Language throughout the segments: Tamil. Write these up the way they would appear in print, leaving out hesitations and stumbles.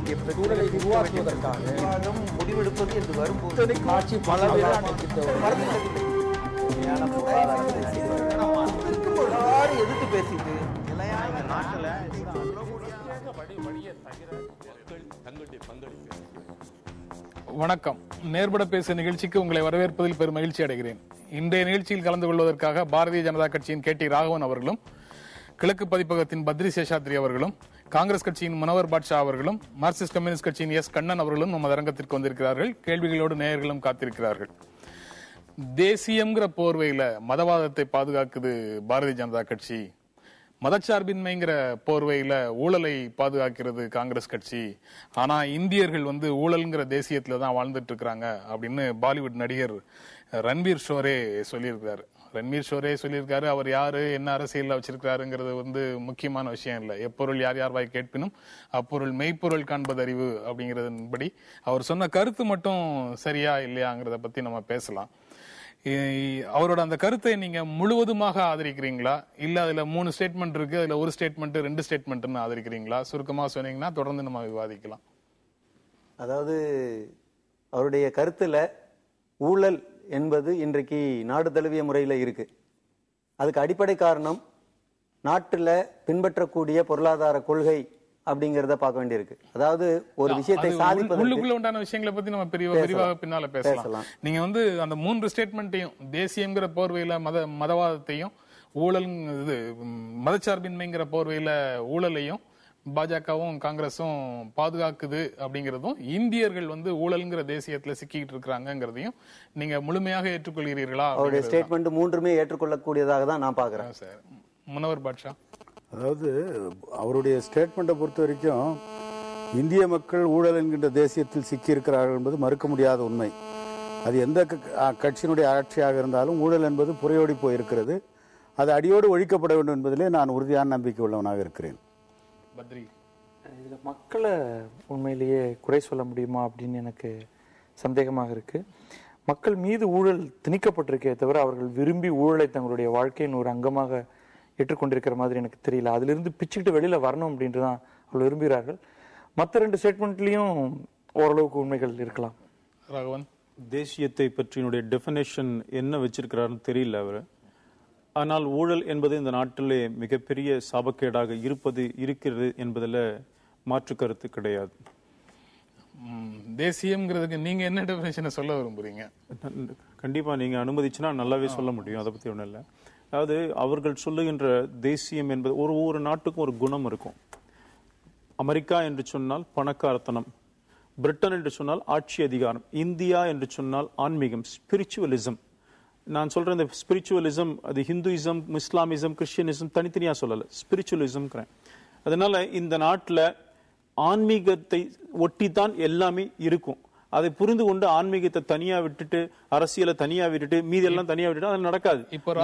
சூழலை உருவாக்குவதற்காக விவாதம் முடிவெடுப்பது என்று வரும்போது ஆட்சி பலவீனம் எதிர்த்து பேசிட்டு வணக்கம். நேர்பட பேச நிகழ்ச்சிக்கு உங்களை வரவேற்பதில் பெரும் மகிழ்ச்சி அடைகிறேன். இன்றைய நிகழ்ச்சியில் கலந்து கொள்வதற்காக பாரதிய ஜனதா கட்சியின் KT ராகவன் அவர்களும், கிழக்கு பதிப்பகத்தின் பத்ரி சேஷாத்ரி அவர்களும், காங்கிரஸ் கட்சியின் மனோகர் பாட்ஷா அவர்களும், மார்க்சிஸ்ட் கம்யூனிஸ்ட் கட்சியின் S கண்ணன் அவர்களும் நமது அரங்கத்திற்கு வந்திருக்கிறார்கள். கேள்விகளோடு நேயர்களும் காத்திருக்கிறார்கள். தேசியம்ங்கிற போர்வையில மதவாதத்தை பாதுகாக்குது பாரதிய ஜனதா கட்சி, மதச்சார்பின்மைங்கிற போர்வையில ஊழலை பாதுகாக்கிறது காங்கிரஸ் கட்சி. ஆனா இந்தியர்கள் ஊழல்ங்கிற தேசியத்துல தான் வாழ்ந்துட்டு இருக்கிறாங்க அப்படின்னு பாலிவுட் நடிகர் ரன்வீர் ஷோரே சொல்லியிருக்காரு. அவர் யாரு, என்ன அரசியல் வச்சிருக்காருங்கிறது முக்கியமான விஷயம் இல்லை. எப்பொருள் யார் யார் வாய் கேட்பினும் அப்பொருள் மெய்ப்பொருள் காண்பது அறிவு அப்படிங்கறதன்படி அவர் சொன்ன கருத்து மட்டும் சரியா இல்லையாங்கிறத பத்தி நம்ம பேசலாம். அவரோட அந்த கருத்தை நீங்க முழுவதுமாக ஆதரிக்கிறீங்களா, இல்ல அதுல 3 ஸ்டேட்மெண்ட் இருக்கு, அதுல ஒரு ஸ்டேட்மெண்ட் 2 ஸ்டேட்மெண்ட்னு ஆதரிக்கிறீங்களா? சுருக்கமா சொன்னீங்கன்னா தொடர்ந்து நம்ம விவாதிக்கலாம். அதாவது அவருடைய கருத்துல ஊழல் என்பது இன்றைக்கு நாடு தழுவிய முறையில இருக்கு. அதுக்கு அடிப்படை காரணம் நாட்டுல பின்பற்றக்கூடிய பொருளாதார கொள்கை அப்படிங்கறத பார்க்க வேண்டியிருக்கு. அதாவது ஒரு விஷயத்தை உள்ளுக்குள்ள உண்டான விஷயங்களை பத்தி நம்ம விரிவாக பின்னால பேசலாம். நீங்க அந்த 3 ஸ்டேட்மெண்ட்டையும், தேசியம்ங்கிற போர்வையில மதவாதத்தையும், ஊழல் மதச்சார்பின்மைங்கிற போர்வையில ஊழலையும் பாஜகவும் காங்கிரஸும் பாதுகாக்குது அப்படிங்கறதும், இந்தியர்கள் ஊழல்ங்கிற தேசியத்துல சிக்கிட்டு இருக்கிறாங்கிறதையும் நீங்க முழுமையாக ஏற்றுக்கொள்கிறீர்களா? அவருடைய ஸ்டேட்மெண்ட் 3மே ஏற்றுக்கொள்ளக்கூடியதாக தான் நான் பாக்குறேன். சார் மனோகர் பாட்ஷா, அதாவது அவருடைய ஸ்டேட்மெண்ட்டை பொறுத்த வரைக்கும் இந்திய மக்கள் ஊழல் என்கின்ற தேசியத்தில் சிக்கியிருக்கிறார்கள் என்பது மறுக்க முடியாத உண்மை. அது எந்த கட்சியினுடைய ஆட்சியாக இருந்தாலும் ஊழல் என்பது புரையோடி போயிருக்கிறது. அது அடியோடு ஒழிக்கப்பட வேண்டும் என்பதிலே நான் உறுதியான நம்பிக்கை உள்ளவனாக இருக்கிறேன். பத்ரி, இதில் மக்களை உண்மையிலேயே குறை சொல்ல முடியுமா அப்படின்னு எனக்கு சந்தேகமாக இருக்கு. மக்கள் மீது ஊழல் திணிக்கப்பட்டிருக்கே தவிர அவர்கள் விரும்பி ஊழலை தங்களுடைய வாழ்க்கையின் ஒரு அங்கமாக ஏற்றுக்கொண்டிருக்கிற மாதிரி எனக்கு தெரியல. அதிலிருந்து பிச்சுக்கிட்டு வெளியில வரணும் அப்படின்ட்டு தான் அவர்கள் விரும்புகிறார்கள். மற்ற 2 ஸ்டேட்மெண்ட்லயும் ஓரளவுக்கு உண்மைகள் இருக்கலாம். ராகவன், தேசியத்தை பற்றினுடைய டெஃபினேஷன் என்ன வச்சிருக்கிறாருன்னு தெரியல அவர். ஆனால் ஊழல் என்பது இந்த நாட்டிலே மிகப்பெரிய சாபக்கேடாக இருக்கிறது என்பதில் மாற்று கருத்து கிடையாது. தேசியம்ங்கிறதுக்கு நீங்க என்ன டெஃபினேஷனை சொல்ல விரும்புறீங்க? கண்டிப்பா நீங்க அனுமதிச்சுன்னா நல்லாவே சொல்ல முடியும். அதை பத்தி ஒன்றும் இல்லை. அதாவது அவர்கள் சொல்லுகின்ற தேசியம் என்பது ஒவ்வொரு நாட்டுக்கும் ஒரு குணம் இருக்கும். அமெரிக்கா என்று சொன்னால் பணக்காரத்தனம், பிரிட்டன் என்று சொன்னால் ஆட்சி அதிகாரம், இந்தியா என்று சொன்னால் ஆன்மீகம், ஸ்பிரிச்சுவலிசம். நான் சொல்றேன் இந்த ஸ்பிரிச்சுவலிசம் அது ஹிந்துயிசம், இஸ்லாமிசம், கிறிஸ்டியனிசம் தனித்தனியா சொல்லல, ஸ்பிரிச்சுவலிசம். அதனால இந்த நாட்டில் ஆன்மீகத்தை ஒட்டித்தான் எல்லாமே இருக்கும். அதை புரிந்து கொண்டு ஆன்மீகத்தை தனியா விட்டுட்டு, அரசியலை தனியா விட்டுட்டு, மீதி எல்லாம் தனியா விட்டுட்டு அது நடக்காது. இப்ப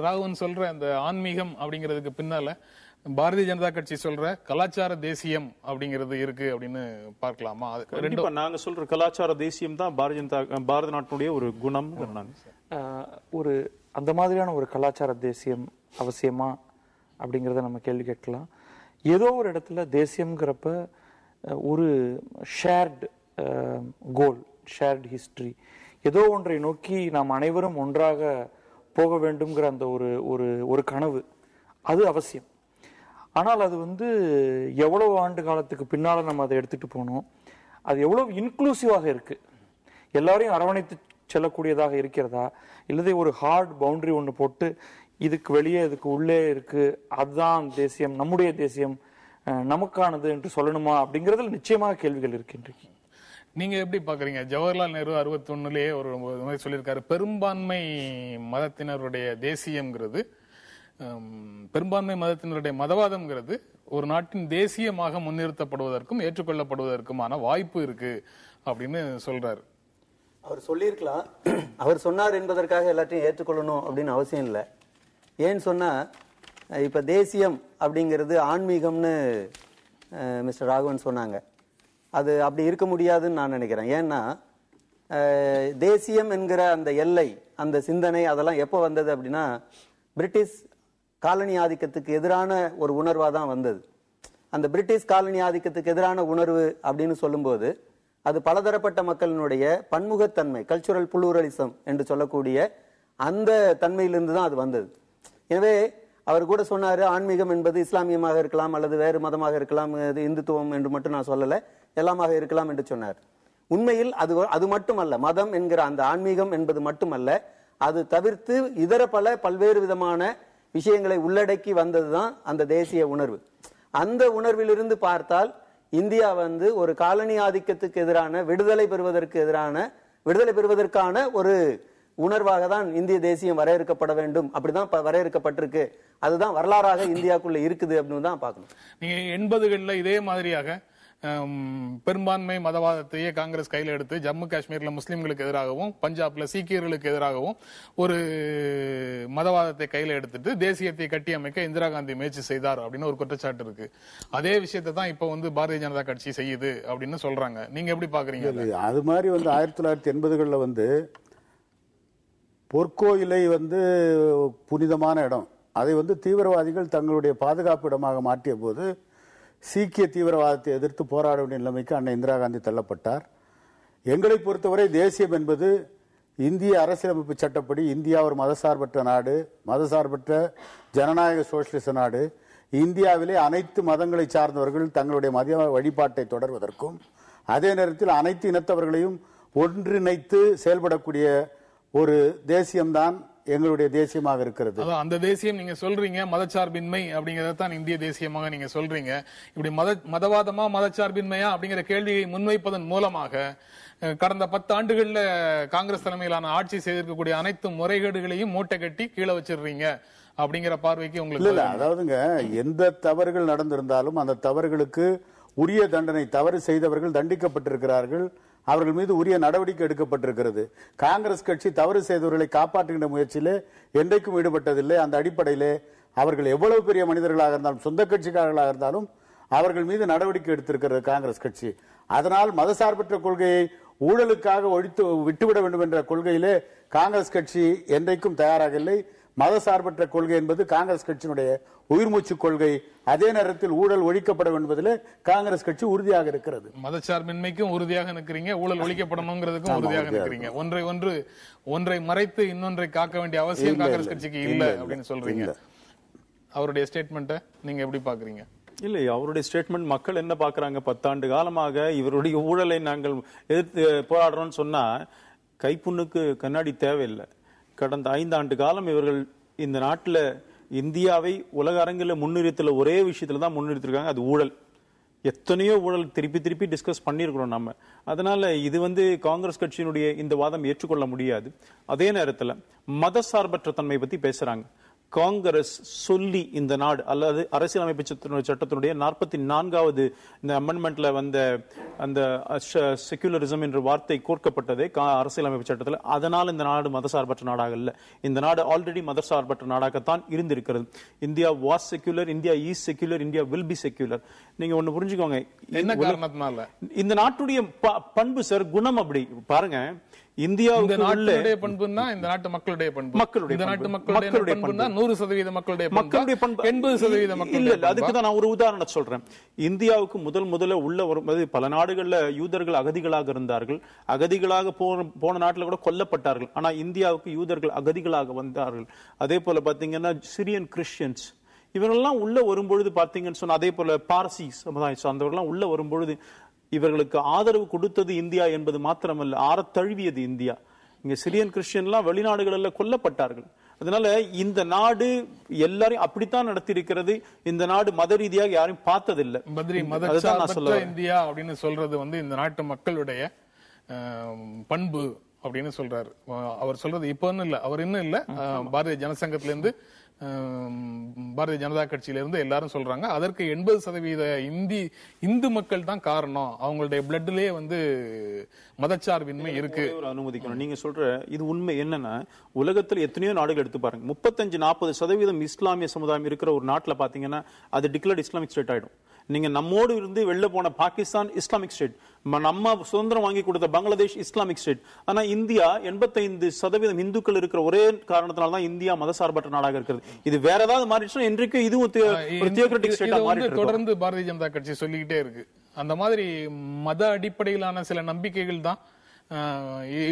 ராகவன் சொல்ற அந்த ஆன்மீகம் அப்படிங்கிறதுக்கு பின்னால பாரதிய ஜனதா கட்சி சொல்ற கலாச்சார தேசியம் அப்படிங்கிறது இருக்கு அப்படின்னு பார்க்கலாமா? கண்டிப்பா நாங்க சொல்ற கலாச்சார தேசியம் தான் பாரத நாட்டினுடைய ஒரு குணம். ஒரு அந்த மாதிரியான ஒரு கலாச்சார தேசியம் அவசியமா அப்படிங்கறத நம்ம கேள்வி கேட்கலாம். ஏதோ ஒரு இடத்துல தேசியம்ங்கிறப்ப ஒரு ஷேர்டு கோல், ஷேர்டு ஹிஸ்டரி, ஏதோ ஒன்றை நோக்கி நாம் அனைவரும் ஒன்றாக போக வேண்டும்ங்கிற அந்த ஒரு கனவு, அது அவசியம். ஆனால் அது எவ்வளவு ஆண்டு காலத்துக்கு பின்னால நம்ம அதை எடுத்துட்டு போனோம், அது எவ்வளவு இன்க்ளூசிவாக இருக்கு, எல்லாரையும் அரவணைத்து செல்லக்கூடியதாக இருக்கிறதா, இல்லது ஒரு ஹார்ட் பவுண்டரி ஒன்று போட்டு இதுக்கு வெளியே இதுக்கு உள்ளே இருக்கு, அதுதான் தேசியம், நம்முடைய தேசியம், நமக்கானது என்று சொல்லணுமா அப்படிங்கறதுல நிச்சயமாக கேள்விகள் இருக்கின்றன. நீங்க எப்படி பாக்குறீங்க? ஜவஹர்லால் நேரு 61லயே ஒரு மாதிரி சொல்லியிருக்காரு, பெரும்பான்மை மதத்தினருடைய தேசியம்ங்கிறது, பெரும்பான்மை மதத்தினருடைய மதவாதம்ங்கிறது ஒரு நாட்டின் தேசியமாக முன்னிறுத்தப்படுவதற்கும் ஏற்றுக்கொள்ளப்படுவதற்குமான வாய்ப்பு இருக்கு அப்படின்னு சொல்றாரு. அவர் சொல்லியிருக்கலாம், அவர் சொன்னார் என்பதற்காக எல்லாத்தையும் ஏற்றுக்கொள்ளணும் அப்படின்னு அவசியம் இல்லை. ஏன்னு சொன்னா இப்ப தேசியம் அப்படிங்கிறது ஆன்மீகம்னு மிஸ்டர் ராகவன் சொன்னாங்க. அது அப்படி இருக்க முடியாதுன்னு நான் நினைக்கிறேன். ஏன்னா தேசியம் என்கிற அந்த எல்லை, அந்த சிந்தனை அதெல்லாம் எப்போ வந்தது அப்படின்னா பிரிட்டிஷ் காலனி ஆதிக்கத்துக்கு எதிரான ஒரு உணர்வாக தான் வந்தது. அந்த பிரிட்டிஷ் காலனி ஆதிக்கத்துக்கு எதிரான உணர்வு அப்படின்னு சொல்லும்போது அது பலதரப்பட்ட மக்களினுடைய பன்முகத்தன்மை, கல்ச்சுரல் புளூரலிசம் என்று சொல்லக்கூடிய அந்த தன்மையிலிருந்து தான் அது வந்தது. எனவே அவர் கூட சொன்னாரு, ஆன்மீகம் என்பது இஸ்லாமியமாக இருக்கலாம் அல்லது வேறு மதமாக இருக்கலாம், இந்துத்துவம் என்று மட்டும் நான் சொல்லல, எல்லாமாக இருக்கலாம் என்று சொன்னார். உண்மையில் அது மட்டுமல்ல, மதம் என்கிற அந்த ஆன்மீகம் என்பது மட்டுமல்ல, அது தவிர்த்து இதர பல்வேறு விதமான விஷயங்களை உள்ளடக்கி வந்ததுதான் அந்த தேசிய உணர்வு. அந்த உணர்விலிருந்து பார்த்தால் இந்தியா ஒரு காலனி ஆதிக்கத்துக்கு எதிரான விடுதலை பெறுவதற்கான ஒரு உணர்வாக தான் இந்திய தேசியம் வரையறுக்கப்பட வேண்டும். அப்படிதான் வரையறுக்கப்பட்டிருக்கு. அதுதான் வரலாறாக இந்தியாக்குள்ள இருக்குது அப்படின்னு தான் பார்க்கணும். நீங்க 80களில் இதே மாதிரியாக பெரும்பான்மை மதவாதத்தையே காங்கிரஸ் கையில் எடுத்து ஜம்மு காஷ்மீர்ல முஸ்லிம்களுக்கு எதிராகவும் பஞ்சாப்ல சீக்கியர்களுக்கு எதிராகவும் ஒரு மதவாதத்தை கையில் எடுத்துட்டு தேசியத்தை கட்டியமைக்க இந்திரா காந்தி முயற்சி செய்தார் அப்படின்னு ஒரு குற்றச்சாட்டு இருக்கு. அதே விஷயத்தை தான் இப்ப பாரதிய ஜனதா கட்சி செய்யுது அப்படின்னு சொல்றாங்க. நீங்க எப்படி பாக்குறீங்க? அது மாதிரி 1980களில் பொற்கோயிலை புனிதமான இடம், அதை தீவிரவாதிகள் தங்களுடைய பாதுகாப்பு இடமாக மாற்றிய போது சீக்கிய தீவிரவாதத்தை எதிர்த்து போராட வேண்டிய நிலைமைக்கு அன்னை இந்திரா காந்தி தள்ளப்பட்டார். எங்களை பொறுத்தவரை தேசியம் என்பது இந்திய அரசியலமைப்பு சட்டப்படி இந்தியா ஒரு மதசார்பற்ற நாடு, மதசார்பற்ற ஜனநாயக சோசியலிச நாடு. இந்தியாவிலே அனைத்து மதங்களை சார்ந்தவர்கள் தங்களுடைய மத வழிபாட்டை தொடர்வதற்கும் அதே நேரத்தில் அனைத்து இனத்தவர்களையும் ஒன்றிணைத்து செயல்படக்கூடிய ஒரு தேசியம்தான் எங்களுடைய தேசியமாக இருக்கிறது. அந்த தேசியம் நீங்க சொல்றீங்க மதச்சார்பின்மை அப்படிங்கறதான் இந்திய தேசியமாக நீங்க சொல்றீங்க. இப்படி மதவாதமா மதச்சார்பின்மையா அப்படிங்கிற கேள்வியை முன்வைப்பதன் மூலமாக கடந்த 10 ஆண்டுகள்ல காங்கிரஸ் தலைமையிலான ஆட்சி செய்திருக்கக்கூடிய அனைத்து முறைகேடுகளையும் மூட்டை கட்டி கீழே வச்சிடுறீங்க அப்படிங்கிற பார்வைக்கு உங்களுக்கு இல்ல. அதாவதுங்க, எந்த தவறுகள் நடந்திருந்தாலும் அந்த தவறுகளுக்கு உரிய தண்டனை, தவறு செய்தவர்கள் தண்டிக்கப்பட்டிருக்கிறார்கள், அவர்கள் மீது உரிய நடவடிக்கை எடுக்கப்பட்டிருக்கிறது. காங்கிரஸ் கட்சி தவறு செய்தவர்களை காப்பாற்றுகின்ற முயற்சியிலே என்றைக்கும் ஈடுபட்டதில்லை. அந்த அடிப்படையிலே அவர்கள் எவ்வளவு பெரிய மனிதர்களாக இருந்தாலும், சொந்த கட்சிக்காரர்களாக இருந்தாலும் அவர்கள் மீது நடவடிக்கை எடுத்திருக்கிறது காங்கிரஸ் கட்சி. அதனால் மதசார்பற்ற கொள்கையை ஊழலுக்காக விட்டுவிட வேண்டும் என்ற கொள்கையிலே காங்கிரஸ் கட்சி என்றைக்கும் தயாராக இல்லை. மதசார்பற்ற கொள்கை என்பது காங்கிரஸ் கட்சியினுடைய உயிர்மூச்சு கொள்கை. அதே நேரத்தில் ஊழல் ஒழிக்கப்பட என்பதிலே காங்கிரஸ் கட்சி உறுதியாக இருக்கிறது. மதச்சார்பின்மைக்கும் உறுதியாக நிற்கிறீங்க, ஊழல் ஒழிக்கப்படணுங்கிறதுக்கும் உறுதியாக நிற்கிறீங்க. ஒன்றை மறைத்து இன்னொன்றை காக்க வேண்டிய அவசியம் காங்கிரஸ் கட்சிக்கு இல்ல அப்படின்னு சொல்றீங்க. அவருடைய ஸ்டேட்மெண்ட்டை நீங்க எப்படி பாக்குறீங்க? இல்லை, அவருடைய ஸ்டேட்மெண்ட் மக்கள் என்ன பாக்குறாங்க? 10 ஆண்டு காலமாக இவருடைய ஊழலை நாங்கள் எதிர்த்து போராடுறோம்னு சொன்னா கைப்புண்ணுக்கு கண்ணாடி தேவையில்லை. கடந்த 5 ஆண்டு காலம் இவர்கள் இந்த நாட்டில் இந்தியாவை உலக அரங்கில் முன்னிறுத்தல ஒரே விஷயத்துல தான் முன்னிறுத்திருக்காங்க, அது ஊழல். எத்தனையோ ஊழல் திருப்பி டிஸ்கஸ் பண்ணியிருக்கிறோம் நம்ம. அதனால இது காங்கிரஸ் கட்சியினுடைய இந்த வாதம் ஏற்றுக்கொள்ள முடியாது. அதே நேரத்தில் மதசார்பற்ற தன்மை பத்தி பேசுறாங்க. காங்கிரஸ் சொல்லி இந்த நாடு அல்லது அரசியலமைப்பு சட்டத்தினுடைய 44வது இந்த அமெண்ட்மெண்ட்ல வந்த அந்த செக்யூலரிசம் என்ற வார்த்தை கோர்க்கப்பட்டதே அரசியலமைப்பு சட்டத்தில். அதனால் இந்த நாடு மதசார்பற்ற நாடாக இல்லை, இந்த நாடு ஆல்ரெடி மதசார்பற்ற நாடாகத்தான் இருந்திருக்கிறது. India was secular, India is secular, India will be secular. நீங்க ஒண்ணு புரிஞ்சுக்கோங்க, என்ன காரணத்தினால இந்த நாட்டுடைய பண்பு சார், குணம். அப்படி பாருங்க, இந்தியாவுடைய பண்புன்னா இந்த நாட்டு மக்களுடைய பண்பு, மக்களுடைய இந்த நாட்டு மக்களுடைய பண்புன்னா 100% மக்களுடைய பண்பு, 80% மக்கள் இல்ல. அதுக்குதான் நான் ஒரு உதாரணம் சொல்றேன். இந்தியாவுக்கு முதல்ல உள்ள வரும்போது பல நாடுகள்ல யூதர்கள் அகதிகளாக இருந்தார்கள், அகதிகளாக போன நாட்டுல கூட கொல்லப்பட்டார்கள். ஆனா இந்தியாவுக்கு யூதர்கள் அகதிகளாக வந்தார்கள். அதே போல பாத்தீங்கன்னா சிரியன் கிறிஸ்டியன்ஸ் இவரெல்லாம் உள்ள வரும்பொழுது பாத்தீங்கன்னு சொன்னா, அதே போல பார்சி சமுதாயம் சார்ந்தவர்கள்லாம் உள்ள வரும்பொழுது இவர்களுக்கு ஆதரவு கொடுத்தது இந்தியா என்பது மாத்திரமல்ல, ஆறத்தழுவியது இந்தியா. இங்க சிரியன் கிறிஸ்டியன்லாம் வெளிநாடுகளில் கொல்லப்பட்டார்கள். அதனால இந்த நாடு எல்லாரையும் அப்படித்தான் நடத்தி இருக்கிறது. இந்த நாடு மத ரீதியாக யாரையும் பார்த்ததில்லை. இந்தியா அப்படின்னு சொல்றது இந்த நாட்டு மக்களுடைய பண்பு அப்படின்னு சொல்றாரு. அவர் சொல்றது இப்ப இல்ல, அவர் இன்னும் இல்ல, பாரதிய ஜனசங்கத்திலிருந்து பாரதிய ஜனதா கட்சியிலிருந்து எல்லாரும் சொல்றாங்க. அதற்கு 80% இந்து மக்கள் தான் காரணம், அவங்களுடைய பிளட்லயே மதச்சார்பின்மை இருக்கு. அனுமதிக்கணும். நீங்க சொல்ற இது உண்மை. என்னன்னா, உலகத்தில் எத்தனையோ நாடுகள் எடுத்து பாருங்க, 35-40% இஸ்லாமிய சமுதாயம் இருக்கிற ஒரு நாட்டில் பாத்தீங்கன்னா அது டிக்ளேர்ட் இஸ்லாமிக் ஸ்டேட் ஆயிடும். நீங்க நம்மோடு இருந்து வெளில போன பாகிஸ்தான் இஸ்லாமிக் ஸ்டேட், நம்ம சுதந்திரம் வாங்கி கொடுத்த பங்களாதேஷ் இஸ்லாமிக் ஸ்டேட். ஆனா இந்தியா 85% இந்துக்கள் இருக்கிற ஒரே காரணத்தினால தான் இந்தியா மதசார்பற்ற நாடாக இருக்கிறது. இது வேற ஏதாவது மாறிடுச்சுன்னா இன்றைக்கு இதுவும் ஒரு தியோக்ரட்டிக் ஸ்டேட்டா மாறிட்டு இருக்கு. தொடர்ந்து பாரதிய ஜனதா கட்சி சொல்லிக்கிட்டே இருக்கு. அந்த மாதிரி மத அடிப்படையிலான சில நம்பிக்கைகள் தான்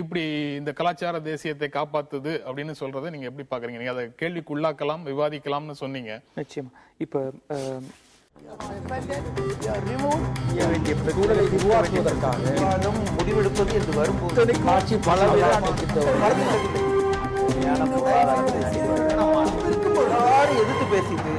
இப்படி இந்த கலாச்சார தேசியத்தை காப்பாத்துது அப்படின்னு சொல்றதை நீங்க எப்படி பாக்குறீங்க? நீங்க அதை கேள்விக்கு உள்ளாக்கலாம், விவாதிக்கலாம்னு சொன்னீங்க. நிச்சயமா. இப்ப சூழலை உருவாக்குவதற்காக முடிவெடுப்பது என்று வரும்போது ஆட்சி பல எதிர்த்து பேசிட்டு